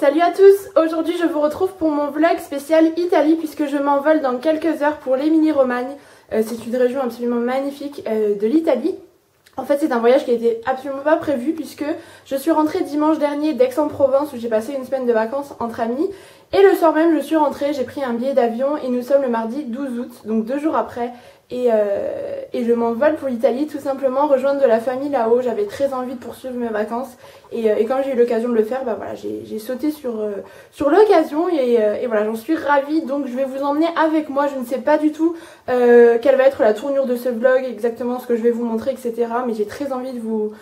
Salut à tous, aujourd'hui je vous retrouve pour mon vlog spécial Italie puisque je m'envole dans quelques heures pour l'Émilie-Romagne. C'est une région absolument magnifique de l'Italie. En fait c'est un voyage qui n'était absolument pas prévu puisque je suis rentrée dimanche dernier d'Aix-en-Provence où j'ai passé une semaine de vacances entre amis. Et le soir même je suis rentrée, j'ai pris un billet d'avion et nous sommes le mardi 12 août, donc 2 jours après. Et je m'envole pour l'Italie tout simplement, rejoindre de la famille là-haut. J'avais très envie de poursuivre mes vacances et quand j'ai eu l'occasion de le faire, bah voilà, j'ai sauté sur l'occasion et voilà, j'en suis ravie. Donc je vais vous emmener avec moi. Je ne sais pas du tout quelle va être la tournure de ce vlog, exactement ce que je vais vous montrer, etc. Mais j'ai très envie de vous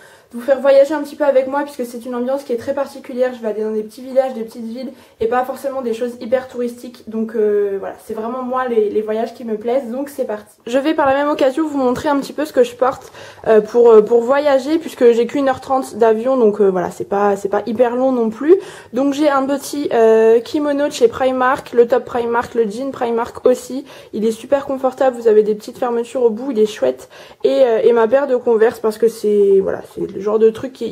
faire voyager un petit peu avec moi puisque c'est une ambiance qui est très particulière. Je vais aller dans des petits villages, des petites villes et pas forcément des choses hyper touristiques. Donc voilà, c'est vraiment moi les voyages qui me plaisent, donc c'est parti. Je vais par la même occasion vous montrer un petit peu ce que je porte pour voyager puisque j'ai qu'1h30 d'avion, donc voilà, c'est pas hyper long non plus. Donc j'ai un petit kimono de chez Primark, le top Primark, le jean Primark aussi. Il est super confortable, vous avez des petites fermetures au bout, il est chouette. Et ma paire de Converse parce que c'est voilà, c'est le genre de truc qui est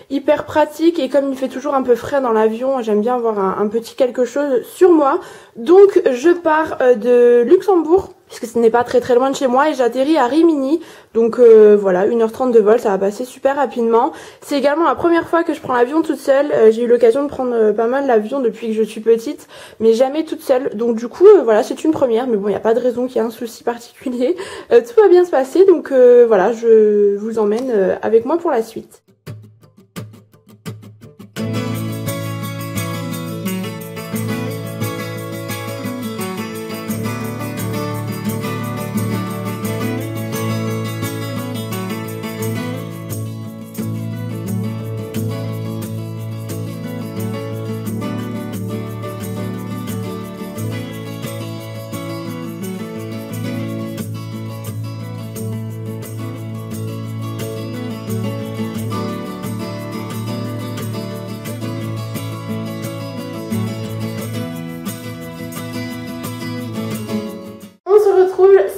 hyper pratique et comme il fait toujours un peu frais dans l'avion, j'aime bien avoir un petit quelque chose sur moi. Donc je pars de Luxembourg puisque ce n'est pas très loin de chez moi et j'atterris à Rimini. Donc voilà, 1h30 de vol, ça va passer super rapidement. C'est également la première fois que je prends l'avion toute seule. J'ai eu l'occasion de prendre pas mal l'avion depuis que je suis petite, mais jamais toute seule. Donc du coup, voilà, c'est une première, mais bon, il n'y a pas de raison qu'il y ait un souci particulier. Tout va bien se passer, donc voilà, je vous emmène avec moi pour la suite.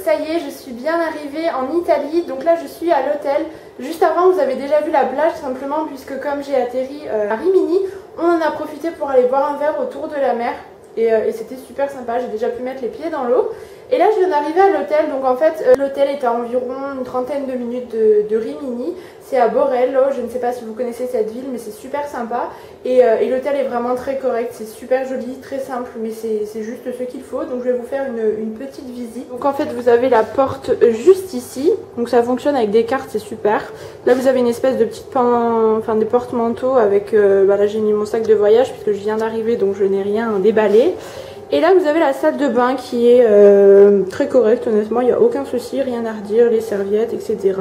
Ça y est, je suis bien arrivée en Italie, donc là je suis à l'hôtel. Juste avant vous avez déjà vu la plage simplement puisque comme j'ai atterri à Rimini, on en a profité pour aller boire un verre autour de la mer et c'était super sympa, j'ai déjà pu mettre les pieds dans l'eau. Et là je viens d'arriver à l'hôtel, donc en fait l'hôtel est à environ une trentaine de minutes de Rimini. C'est à Borello, je ne sais pas si vous connaissez cette ville mais c'est super sympa. Et l'hôtel est vraiment très correct, c'est super joli, très simple mais c'est juste ce qu'il faut. Donc je vais vous faire une petite visite. Donc en fait vous avez la porte juste ici, donc ça fonctionne avec des cartes, c'est super. Là vous avez une espèce de petite des porte-manteaux avec, là j'ai mis mon sac de voyage puisque je viens d'arriver donc je n'ai rien déballé. Et là vous avez la salle de bain qui est très correcte, honnêtement, il n'y a aucun souci, rien à redire, les serviettes, etc.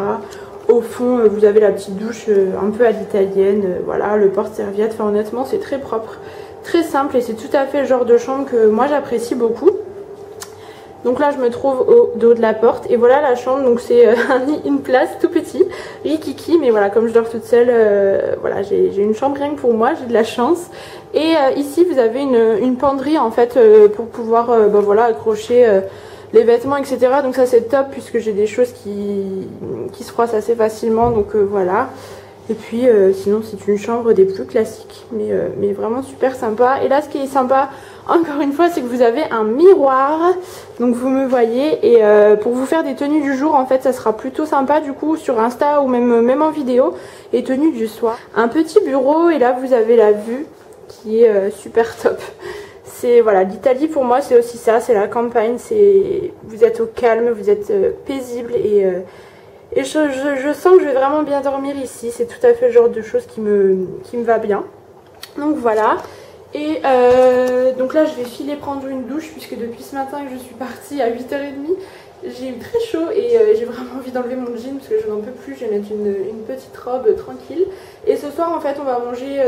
Au fond vous avez la petite douche un peu à l'italienne, voilà, le porte-serviette, enfin honnêtement c'est très propre, très simple et c'est tout à fait le genre de chambre que moi j'apprécie beaucoup. Donc là je me trouve au dos de la porte et voilà la chambre, donc c'est une place tout petit, rikiki, mais voilà comme je dors toute seule, voilà j'ai une chambre rien que pour moi, j'ai de la chance. Et ici vous avez une penderie en fait pour pouvoir voilà, accrocher les vêtements, etc. Donc ça c'est top puisque j'ai des choses qui se froissent assez facilement, donc voilà. Et puis sinon c'est une chambre des plus classiques mais vraiment super sympa. Et là ce qui est sympa encore une fois c'est que vous avez un miroir, donc vous me voyez. Et pour vous faire des tenues du jour en fait ça sera plutôt sympa du coup sur Insta ou même en vidéo. Et tenues du soir, un petit bureau et là vous avez la vue qui est super top. C'est voilà, l'Italie pour moi c'est aussi ça, c'est la campagne, vous êtes au calme, vous êtes paisible et je sens que je vais vraiment bien dormir ici. C'est tout à fait le genre de choses qui me va bien. Donc voilà. Et donc là je vais filer prendre une douche puisque depuis ce matin que je suis partie à 8h30 j'ai eu très chaud et j'ai vraiment envie d'enlever mon jean parce que je n'en peux plus. Je vais mettre une petite robe tranquille. Et ce soir en fait on va manger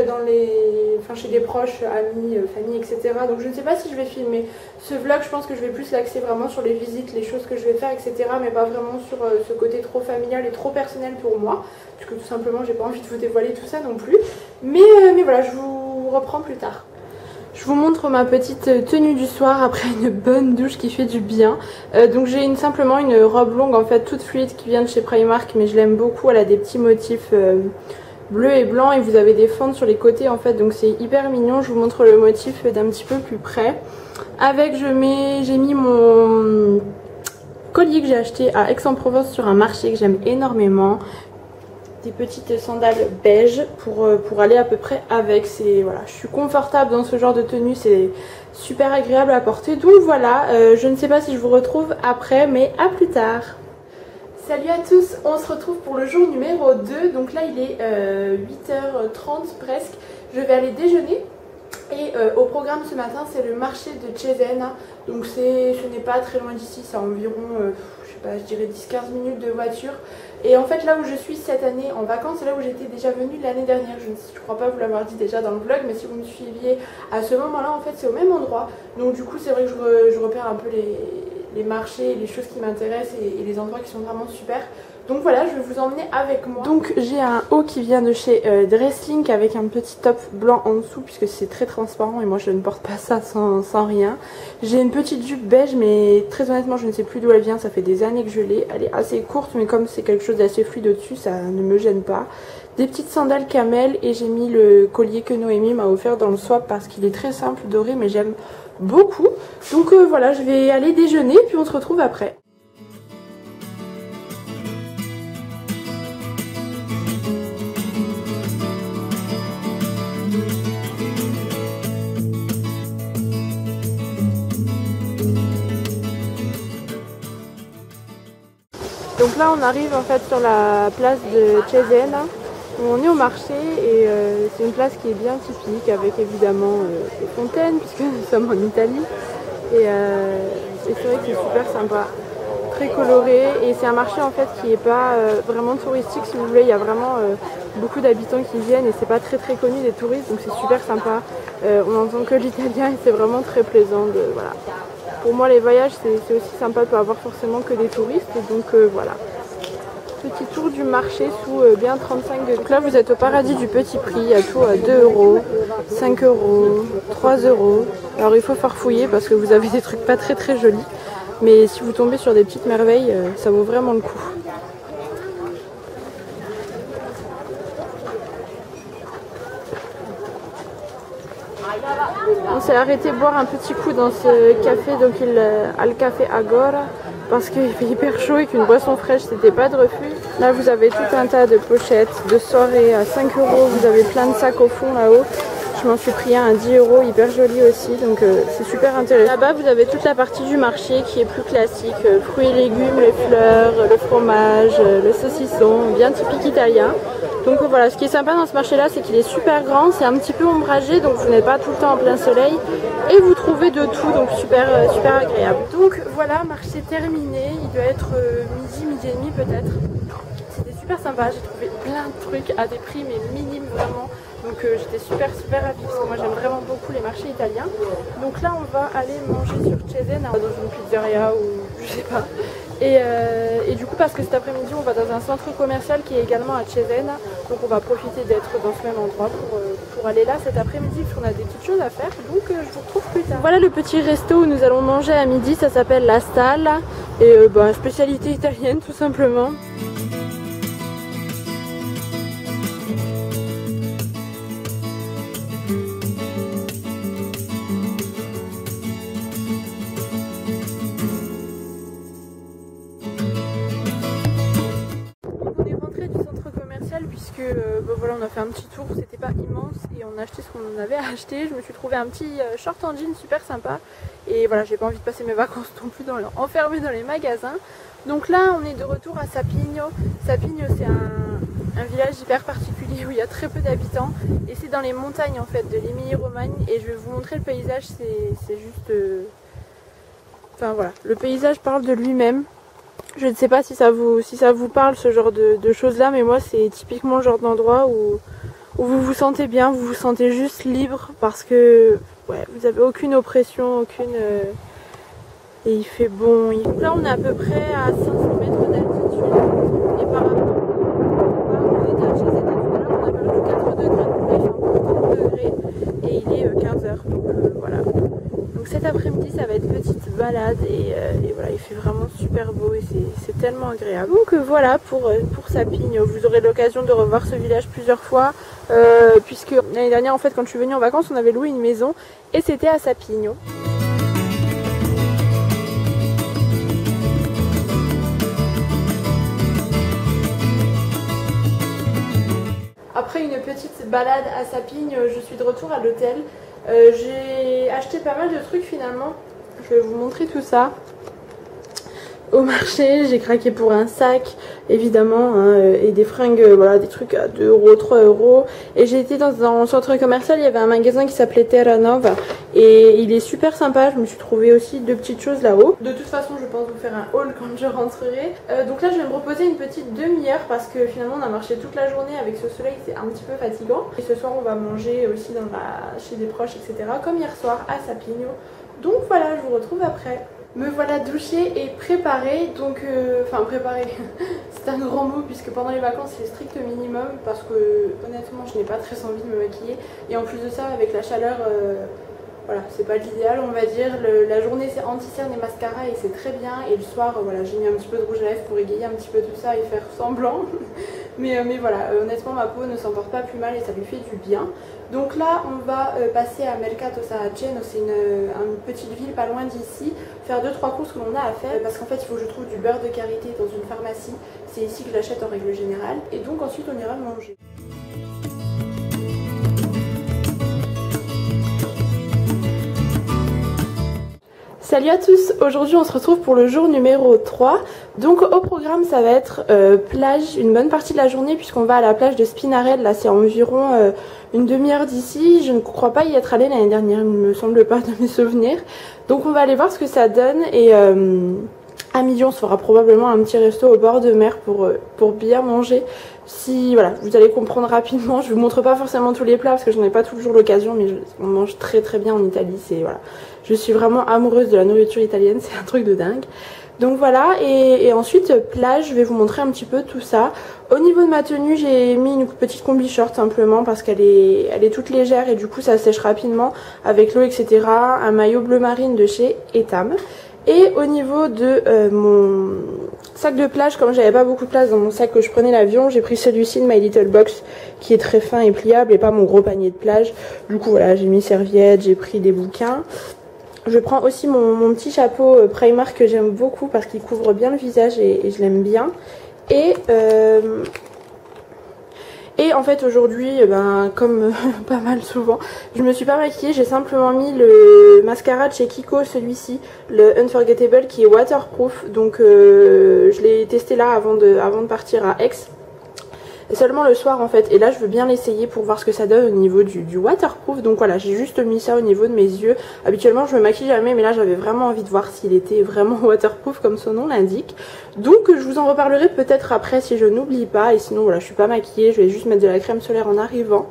chez des proches, amis, famille, etc. Donc je ne sais pas si je vais filmer ce vlog. Je pense que je vais plus l'axer vraiment sur les visites, les choses que je vais faire, etc. Mais pas vraiment sur ce côté trop familial et trop personnel pour moi. Parce que tout simplement j'ai pas envie de vous dévoiler tout ça non plus. Mais voilà, je vous reprends plus tard. Je vous montre ma petite tenue du soir après une bonne douche qui fait du bien. Donc j'ai simplement une robe longue en fait toute fluide qui vient de chez Primark, mais je l'aime beaucoup. Elle a des petits motifs bleu et blanc et vous avez des fentes sur les côtés en fait, donc c'est hyper mignon. Je vous montre le motif d'un petit peu plus près. Avec j'ai mis mon collier que j'ai acheté à Aix-en-Provence sur un marché que j'aime énormément. Des petites sandales beige pour aller à peu près avec. Voilà, je suis confortable dans ce genre de tenue, c'est super agréable à porter. Donc voilà, je ne sais pas si je vous retrouve après, mais à plus tard. Salut à tous, on se retrouve pour le jour numéro 2. Donc là il est 8h30 presque. Je vais aller déjeuner. Et au programme ce matin c'est le marché de Cézanne. Donc ce n'est pas très loin d'ici, c'est environ je sais pas, je dirais 10-15 minutes de voiture. Et en fait là où je suis cette année en vacances, c'est là où j'étais déjà venue l'année dernière. Je ne crois pas vous l'avoir dit déjà dans le vlog, mais si vous me suiviez à ce moment là en fait c'est au même endroit. Donc du coup c'est vrai que je repère un peu les marchés, les choses qui m'intéressent et les endroits qui sont vraiment super. Donc voilà, je vais vous emmener avec moi. Donc j'ai un haut qui vient de chez Dresslink avec un petit top blanc en dessous puisque c'est très transparent et moi je ne porte pas ça sans rien. J'ai une petite jupe beige mais très honnêtement je ne sais plus d'où elle vient, ça fait des années que je l'ai. Elle est assez courte mais comme c'est quelque chose d'assez fluide au-dessus, ça ne me gêne pas. Des petites sandales camel et j'ai mis le collier que Noémie m'a offert dans le swap parce qu'il est très simple, doré, mais j'aime beaucoup. Donc voilà, je vais aller déjeuner puis on se retrouve après. Donc là on arrive en fait sur la place de Cézanne. On est au marché et c'est une place qui est bien typique avec évidemment des fontaines puisque nous sommes en Italie. Et c'est vrai que c'est super sympa, très coloré et c'est un marché en fait qui n'est pas vraiment touristique si vous voulez. Il y a vraiment beaucoup d'habitants qui viennent et c'est pas très connu des touristes, donc c'est super sympa. On n'entend que l'italien et c'est vraiment très plaisant voilà. Pour moi les voyages c'est aussi sympa de ne pas avoir forcément que des touristes et donc voilà. Petit tour du marché sous bien 35 degrés. Donc là vous êtes au paradis du petit prix, il y a tout à 2 €, 5 €, 3 €. Alors il faut farfouiller parce que vous avez des trucs pas très jolis. Mais si vous tombez sur des petites merveilles, ça vaut vraiment le coup. On s'est arrêté boire un petit coup dans ce café, donc le café Agora, parce qu'il fait hyper chaud et qu'une boisson fraîche c'était pas de refus. Là vous avez tout un tas de pochettes de soirée à 5 €, vous avez plein de sacs au fond là-haut. Je m'en suis pris un à 10 €, hyper joli aussi, donc c'est super intéressant. Là-bas vous avez toute la partie du marché qui est plus classique, fruits et légumes, les fleurs, le fromage, le saucisson, bien typique italien. Donc voilà, ce qui est sympa dans ce marché là c'est qu'il est super grand, c'est un petit peu ombragé donc vous n'êtes pas tout le temps en plein soleil et vous trouvez de tout, donc super agréable. Donc voilà, marché terminé, il doit être midi et demi peut-être. C'était super sympa, j'ai trouvé plein de trucs à des prix mais minimes vraiment. Donc j'étais super ravie parce que moi j'aime vraiment beaucoup les marchés italiens. Donc là on va aller manger sur Cézanne dans une pizzeria ou je sais pas. Et du coup parce que cet après-midi on va dans un centre commercial qui est également à Cézanne. Donc on va profiter d'être dans ce même endroit pour aller là cet après-midi parce qu'on a des petites choses à faire. Donc je vous retrouve plus tard. Voilà le petit resto où nous allons manger à midi, ça s'appelle La Stalle. Et spécialité italienne tout simplement. Puisque voilà, on a fait un petit tour, c'était pas immense et on a acheté ce qu'on avait à acheter. Je me suis trouvé un petit short en jean super sympa et voilà, j'ai pas envie de passer mes vacances non plus enfermée dans les magasins. Donc là on est de retour à Sapigno. Sapigno c'est un village hyper particulier où il y a très peu d'habitants et c'est dans les montagnes en fait de l'Émilie-Romagne et je vais vous montrer le paysage, c'est juste enfin voilà, le paysage parle de lui-même. Je ne sais pas si ça vous parle ce genre de choses là, mais moi c'est typiquement le genre d'endroit où vous vous sentez bien, vous vous sentez juste libre parce que ouais, vous avez aucune oppression, et il fait bon. Là on est à peu près à 500 mètres d'altitude et par rapport on était à Cézanne tout à l'heure, on a perdu 4 degrés, donc là il fait encore 30 degrés et il est 15 h, donc voilà. Donc Donc cet après-midi ça va être petite balade et voilà, il fait vraiment super beau et c'est tellement agréable. Donc voilà pour Sapigno. Vous aurez l'occasion de revoir ce village plusieurs fois puisque l'année dernière en fait quand je suis venue en vacances on avait loué une maison et c'était à Sapigno. Après une petite balade à Sapigno, je suis de retour à l'hôtel. J'ai acheté pas mal de trucs finalement. Je vais vous montrer tout ça. Au marché, j'ai craqué pour un sac, évidemment, hein, et des fringues, voilà, des trucs à 2 €, 3 €. Et j'ai été dans un centre commercial, il y avait un magasin qui s'appelait Terra Nova. Et il est super sympa, je me suis trouvé aussi 2 petites choses là-haut. De toute façon, je pense vous faire un haul quand je rentrerai. Donc là, je vais me reposer une petite demi-heure parce que finalement, on a marché toute la journée avec ce soleil, c'est un petit peu fatigant. Et ce soir, on va manger aussi chez des proches, etc. Comme hier soir à Sapigno. Donc voilà, je vous retrouve après. Me voilà douchée et préparée, donc enfin préparée, c'est un grand mot puisque pendant les vacances c'est le strict minimum parce que honnêtement je n'ai pas très envie de me maquiller et en plus de ça avec la chaleur, voilà c'est pas l'idéal on va dire, la journée c'est anti-cerne et mascara et c'est très bien et le soir voilà j'ai mis un petit peu de rouge à lèvres pour égayer un petit peu tout ça et faire semblant mais voilà honnêtement ma peau ne s'en porte pas plus mal et ça lui fait du bien. Donc là on va passer à Mercato Saraceno, c'est une petite ville pas loin d'ici, faire 2-3 courses que l'on a à faire parce qu'en fait il faut que je trouve du beurre de karité dans une pharmacie, c'est ici que je l'achète en règle générale et donc ensuite on ira manger. Salut à tous, aujourd'hui on se retrouve pour le jour numéro 3. Donc au programme ça va être plage une bonne partie de la journée puisqu'on va à la plage de Spinarelle, là c'est environ une demi-heure d'ici. Je ne crois pas y être allée l'année dernière, il ne me semble pas de mes souvenirs. Donc on va aller voir ce que ça donne et à midi on se fera probablement un petit resto au bord de mer pour bien manger. Si voilà, vous allez comprendre rapidement, je vous montre pas forcément tous les plats parce que j'en ai pas toujours l'occasion, mais on mange très très bien en Italie, c'est voilà. Je suis vraiment amoureuse de la nourriture italienne, c'est un truc de dingue. Donc voilà, et ensuite plage, je vais vous montrer un petit peu tout ça. Au niveau de ma tenue, j'ai mis une petite combi short simplement parce qu'elle est toute légère et du coup ça sèche rapidement avec l'eau etc. Un maillot bleu marine de chez Etam. Et au niveau de mon sac de plage, comme j'avais pas beaucoup de place dans mon sac que je prenais l'avion, j'ai pris celui-ci de My Little Box qui est très fin et pliable et pas mon gros panier de plage. Du coup voilà, j'ai mis serviette, j'ai pris des bouquins. Je prends aussi mon petit chapeau Primark que j'aime beaucoup parce qu'il couvre bien le visage et je l'aime bien. Et en fait aujourd'hui, comme pas mal souvent, je me suis pas maquillée, j'ai simplement mis le mascara de chez Kiko, celui-ci, le Unforgettable qui est waterproof. Donc je l'ai testé là avant de partir à Aix. Seulement le soir en fait, et là je veux bien l'essayer pour voir ce que ça donne au niveau du waterproof. Donc voilà, j'ai juste mis ça au niveau de mes yeux. Habituellement je me maquille jamais, mais là j'avais vraiment envie de voir s'il était vraiment waterproof comme son nom l'indique. Donc je vous en reparlerai peut-être après si je n'oublie pas, et sinon voilà, je suis pas maquillée, je vais juste mettre de la crème solaire en arrivant.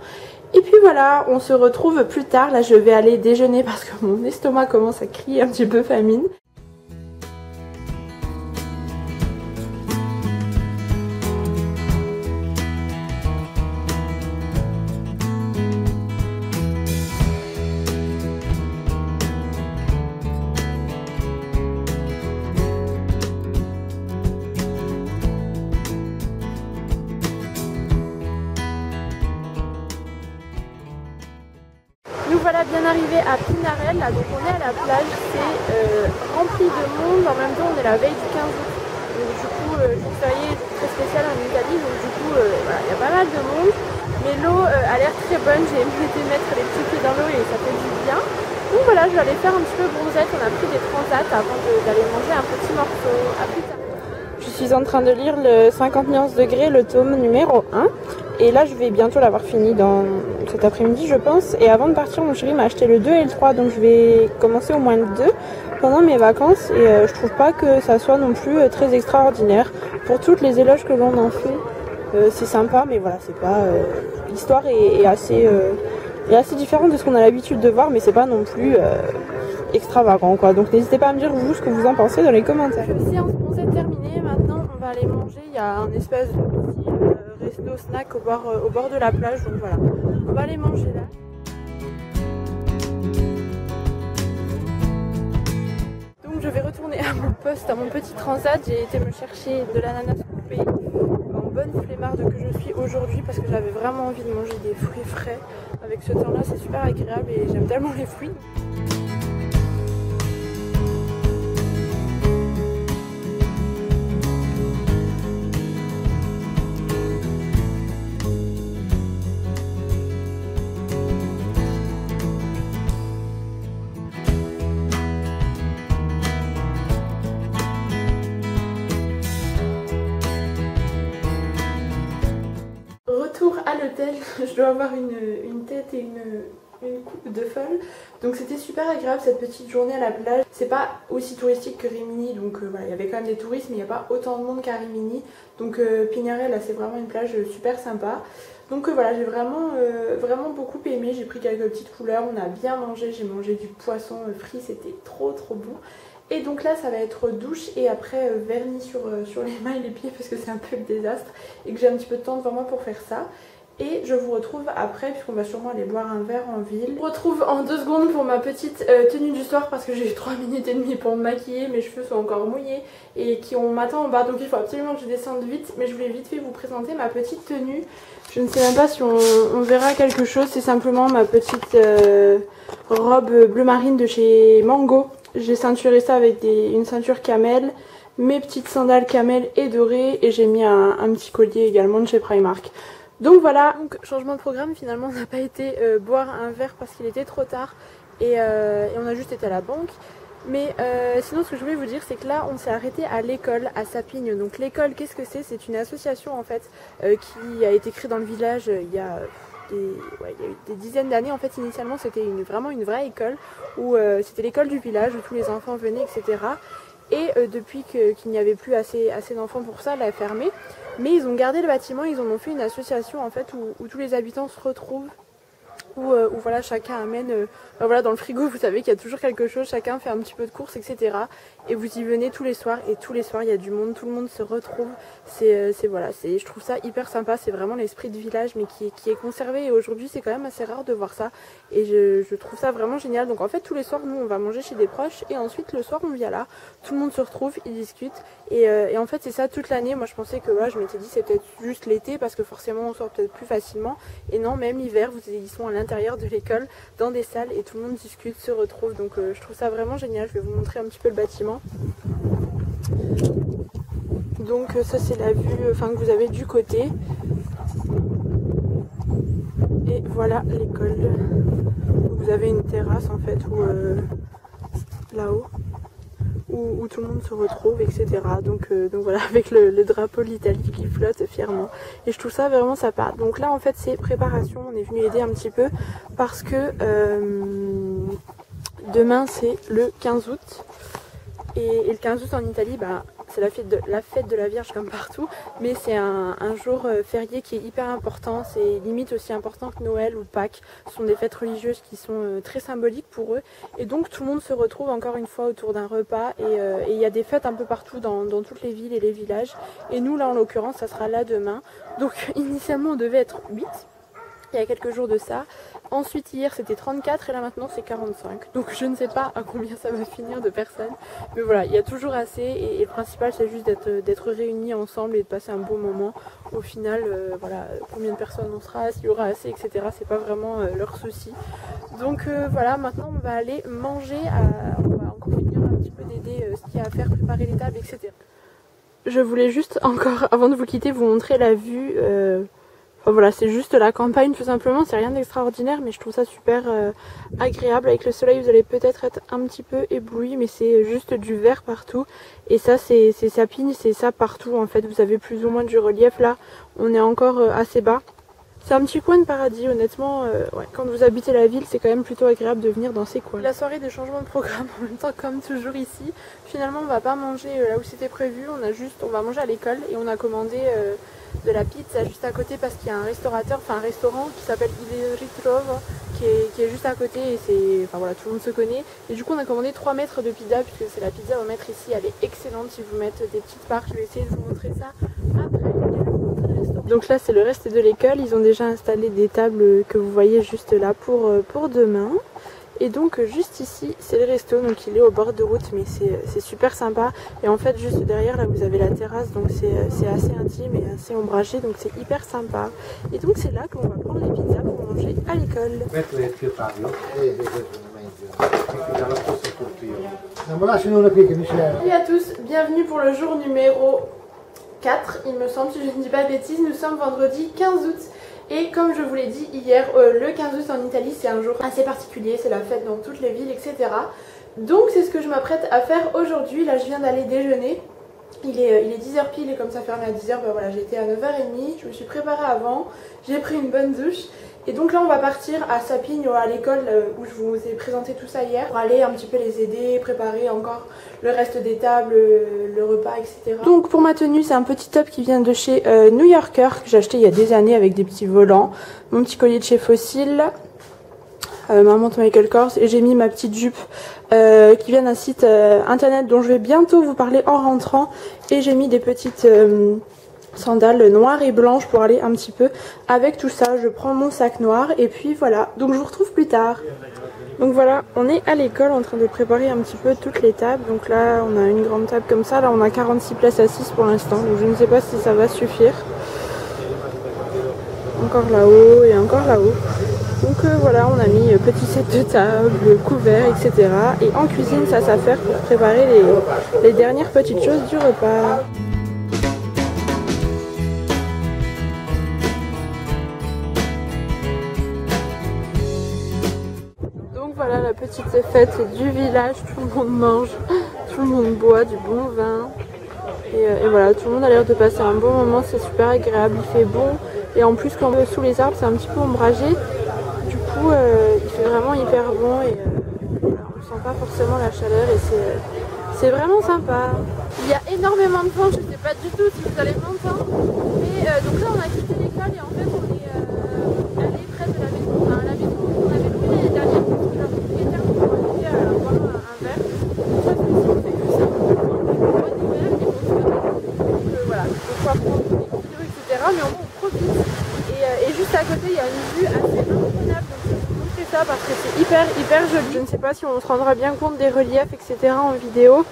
Et puis voilà, on se retrouve plus tard. Là je vais aller déjeuner parce que mon estomac commence à crier un petit peu famine. Nous voilà bien arrivés à Pinarelle, là, donc on est à la plage, c'est rempli de monde, en même temps on est la veille du 15 août, donc du coup jour férié très spécial en Italie, donc du coup voilà, il y a pas mal de monde, mais l'eau a l'air très bonne, j'ai été mettre les petits pieds dans l'eau et ça fait du bien. Donc voilà, je vais aller faire un petit peu bronzette, on a pris des transats avant d'aller manger un petit morceau, à plus tard. Je suis en train de lire le 50 nuances degrés, le tome numéro 1. Et là je vais bientôt l'avoir fini dans cet après-midi je pense. Et avant de partir mon chéri m'a acheté le 2 et le 3. Donc je vais commencer au moins le 2 pendant mes vacances. Et je trouve pas que ça soit non plus très extraordinaire. Pour toutes les éloges que l'on en fait, c'est sympa. Mais voilà, c'est pas... l'histoire est assez différente de ce qu'on a l'habitude de voir. Mais c'est pas non plus extravagant quoi. Donc n'hésitez pas à me dire vous ce que vous en pensez dans les commentaires. La séance bronzette terminée, maintenant on va aller manger. Il y a un espèce de petit resto snack au bord de la plage, donc voilà, on va aller manger là. poste à mon petit transat, j'ai été me chercher de l'ananas coupé en bonne flemmarde que je suis aujourd'hui parce que j'avais vraiment envie de manger des fruits frais. Avec ce temps là c'est super agréable et j'aime tellement les fruits. Retour à l'hôtel, je dois avoir une tête et une coupe de folle. Donc c'était super agréable cette petite journée à la plage. C'est pas aussi touristique que Rimini, donc voilà, il y avait quand même des touristes mais il n'y a pas autant de monde qu'à Rimini. Donc Pignarel, là c'est vraiment une plage super sympa. Donc voilà, j'ai vraiment beaucoup aimé, j'ai pris quelques petites couleurs, on a bien mangé, j'ai mangé du poisson frit, c'était trop bon. Et donc là ça va être douche et après vernis sur les mains et les pieds parce que c'est un peu le désastre et que j'ai un petit peu de temps devant moi pour faire ça. Et je vous retrouve après puisqu'on va sûrement aller boire un verre en ville. Je vous retrouve en 2 secondes pour ma petite tenue du soir parce que j'ai 3 minutes et demie pour me maquiller, mes cheveux sont encore mouillés et qu'on m'attend en bas donc il faut absolument que je descende vite. Mais je voulais vite fait vous présenter ma petite tenue. Je ne sais même pas si on verra quelque chose, c'est simplement ma petite robe bleu marine de chez Mango. J'ai ceinturé ça avec une ceinture camel, mes petites sandales camel et dorées et j'ai mis un petit collier également de chez Primark. Donc voilà, donc changement de programme, finalement on n'a pas été boire un verre parce qu'il était trop tard et on a juste été à la banque. Mais sinon ce que je voulais vous dire c'est que là on s'est arrêté à l'école à Sapigne. Donc l'école qu'est-ce que c'est? C'est une association en fait qui a été créée dans le village il y a eu des dizaines d'années. En fait initialement c'était vraiment une vraie école où c'était l'école du village où tous les enfants venaient etc. Et depuis qu'il n'y avait plus assez d'enfants pour ça, elle a fermé. Mais ils ont gardé le bâtiment, ils en ont fait une association en fait où tous les habitants se retrouvent. Où voilà, chacun amène, voilà, dans le frigo vous savez qu'il y a toujours quelque chose, chacun fait un petit peu de courses etc. Et vous y venez tous les soirs et tous les soirs il y a du monde, tout le monde se retrouve. Voilà, je trouve ça hyper sympa, c'est vraiment l'esprit de village mais qui est conservé et aujourd'hui c'est quand même assez rare de voir ça. Et je trouve ça vraiment génial. Donc en fait tous les soirs nous on va manger chez des proches et ensuite le soir on vient là, tout le monde se retrouve, ils discutent et en fait c'est ça toute l'année. Moi je pensais que voilà, je m'étais dit c'est peut-être juste l'été parce que forcément on sort peut-être plus facilement et non, même l'hiver ils sont à l'intérieur de l'école dans des salles et tout le monde discute, se retrouve. Donc je trouve ça vraiment génial. Je vais vous montrer un petit peu le bâtiment. Donc ça c'est la vue que vous avez du côté. Et voilà l'école. Vous avez une terrasse en fait là-haut où tout le monde se retrouve etc. Donc voilà, avec le drapeau de l'Italie qui flotte fièrement. Et je trouve ça vraiment sympa. Donc là en fait c'est préparation, on est venu aider un petit peu parce que demain c'est le 15 août. Et le 15 août en Italie, c'est la fête de la Vierge comme partout, mais c'est un jour férié qui est hyper important, c'est limite aussi important que Noël ou Pâques. Ce sont des fêtes religieuses qui sont très symboliques pour eux. Et donc tout le monde se retrouve encore une fois autour d'un repas et il y a des fêtes un peu partout dans toutes les villes et les villages. Et nous là en l'occurrence ça sera là demain. Donc initialement on devait être 8. Il y a quelques jours de ça. Ensuite hier c'était 34 et là maintenant c'est 45. Donc je ne sais pas à combien ça va finir de personnes. Mais voilà, il y a toujours assez et le principal c'est juste d'être réunis ensemble et de passer un bon moment. Au final, voilà, combien de personnes on sera, s'il y aura assez, etc. C'est pas vraiment leur souci. Donc voilà, maintenant on va aller manger, on va encore finir un petit peu d'aider ce qu'il y a à faire, préparer les tables, etc. Je voulais juste encore, avant de vous quitter, vous montrer la vue. Voilà, c'est juste la campagne tout simplement, c'est rien d'extraordinaire mais je trouve ça super agréable. Avec le soleil vous allez peut-être être un petit peu ébloui mais c'est juste du vert partout. Et ça c'est Sapigne, c'est ça partout en fait, vous avez plus ou moins du relief. Là on est encore assez bas. C'est un petit coin de paradis honnêtement, ouais. Quand vous habitez la ville c'est quand même plutôt agréable de venir dans ces coins. La soirée de changement de programme en même temps comme toujours ici. Finalement on va pas manger là où c'était prévu, on va manger à l'école et on a commandé de la pizza juste à côté parce qu'il y a un restaurant qui s'appelle Il Ritrovo qui est juste à côté et voilà, tout le monde se connaît. Et du coup on a commandé 3 mètres de pizza puisque c'est la pizza au mètre ici, elle est excellente. Si vous mettez des petites parts, je vais essayer de vous montrer ça après. Donc là c'est le reste de l'école, ils ont déjà installé des tables que vous voyez juste là pour demain. Et donc juste ici c'est le resto, donc il est au bord de route mais c'est super sympa. Et en fait juste derrière là vous avez la terrasse, donc c'est assez intime et assez ombragé, donc c'est hyper sympa. Et donc c'est là qu'on va prendre les pizzas pour manger à l'école. Salut à tous, bienvenue pour le jour numéro 4 il me semble, si je ne dis pas de bêtises. Nous sommes vendredi 15 août. Et comme je vous l'ai dit hier, le 15 août en Italie c'est un jour assez particulier, c'est la fête dans toutes les villes, etc. Donc c'est ce que je m'apprête à faire aujourd'hui. Là je viens d'aller déjeuner, il est 10h pile et comme ça fermé à 10h, ben voilà, j'ai été à 9h30, je me suis préparée avant, j'ai pris une bonne douche. Et donc là on va partir à Sapigno, à l'école où je vous ai présenté tout ça hier, pour aller un petit peu les aider, préparer encore le reste des tables, le repas, etc. Donc pour ma tenue c'est un petit top qui vient de chez New Yorker, que j'ai acheté il y a des années avec des petits volants, mon petit collier de chez Fossil, ma montre Michael Kors, et j'ai mis ma petite jupe qui vient d'un site internet dont je vais bientôt vous parler en rentrant, et j'ai mis des petites sandales noires et blanches pour aller un petit peu avec tout ça. Je prends mon sac noir et puis voilà, donc je vous retrouve plus tard. Donc voilà, on est à l'école en train de préparer un petit peu toutes les tables. Donc là on a une grande table comme ça, là on a 46 places assises pour l'instant, donc je ne sais pas si ça va suffire. Encore là-haut et encore là-haut. Donc voilà, on a mis petit set de table, couvert, etc. Et en cuisine ça s'affaire pour préparer les dernières petites choses du repas. Voilà la petite fête du village, tout le monde mange, tout le monde boit du bon vin et voilà, tout le monde a l'air de passer un bon moment, c'est super agréable, il fait bon et en plus quand on est sous les arbres c'est un petit peu ombragé, du coup il fait vraiment hyper bon et voilà, on ne sent pas forcément la chaleur et c'est vraiment sympa. Il y a énormément de vent, je ne sais pas du tout si vous allez m'entendre, mais donc là on a quitté l'école et en fait on est allé près de la maison, enfin la maison qu'on avait louée l'année dernière. Mais au moins on profite et juste à côté il y a une vue assez incroyable, donc je vais vous montrer ça parce que c'est hyper joli. Je ne sais pas si on se rendra bien compte des reliefs etc en vidéo,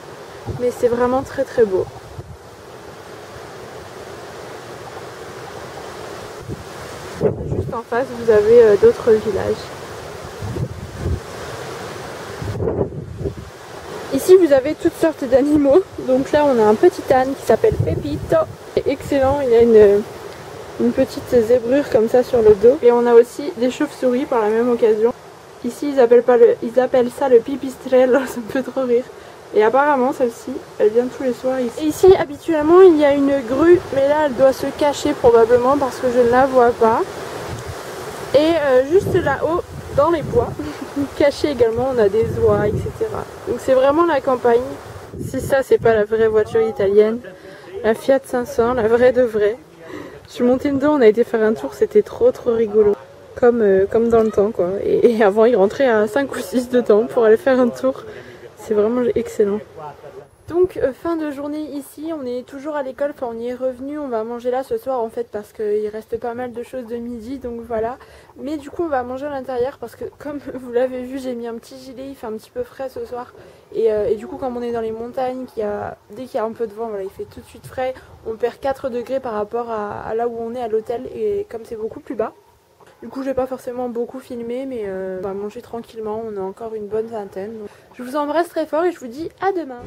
mais c'est vraiment très beau. Juste en face vous avez d'autres villages. Ici vous avez toutes sortes d'animaux, donc là on a un petit âne qui s'appelle Pepito, excellent, il a une petite zébrure comme ça sur le dos. Et on a aussi des chauves-souris par la même occasion. Ici ils appellent ça le pipistrello, ça me fait trop rire. Et apparemment celle-ci, elle vient tous les soirs ici. Et ici habituellement il y a une grue, mais là elle doit se cacher probablement parce que je ne la vois pas. Et juste là-haut, dans les bois, cachés également, on a des oies, etc. Donc c'est vraiment la campagne. Si ça c'est pas la vraie voiture italienne, la Fiat 500, la vraie de vraie. Je suis montée dedans, on a été faire un tour, c'était trop rigolo. Comme dans le temps quoi. Et avant il rentrait à 5 ou 6 dedans pour aller faire un tour. C'est vraiment excellent. Donc fin de journée ici, on est toujours à l'école, enfin on y est revenu, on va manger là ce soir en fait parce qu'il reste pas mal de choses de midi, donc voilà. Mais du coup on va manger à l'intérieur parce que comme vous l'avez vu j'ai mis un petit gilet, il fait un petit peu frais ce soir. Et du coup comme on est dans les montagnes, dès qu'il y a un peu de vent, voilà, il fait tout de suite frais. On perd 4 degrés par rapport à là où on est à l'hôtel et comme c'est beaucoup plus bas. Du coup je vais pas forcément beaucoup filmer mais on va manger tranquillement, on a encore une bonne vingtaine. Donc, je vous embrasse très fort et je vous dis à demain.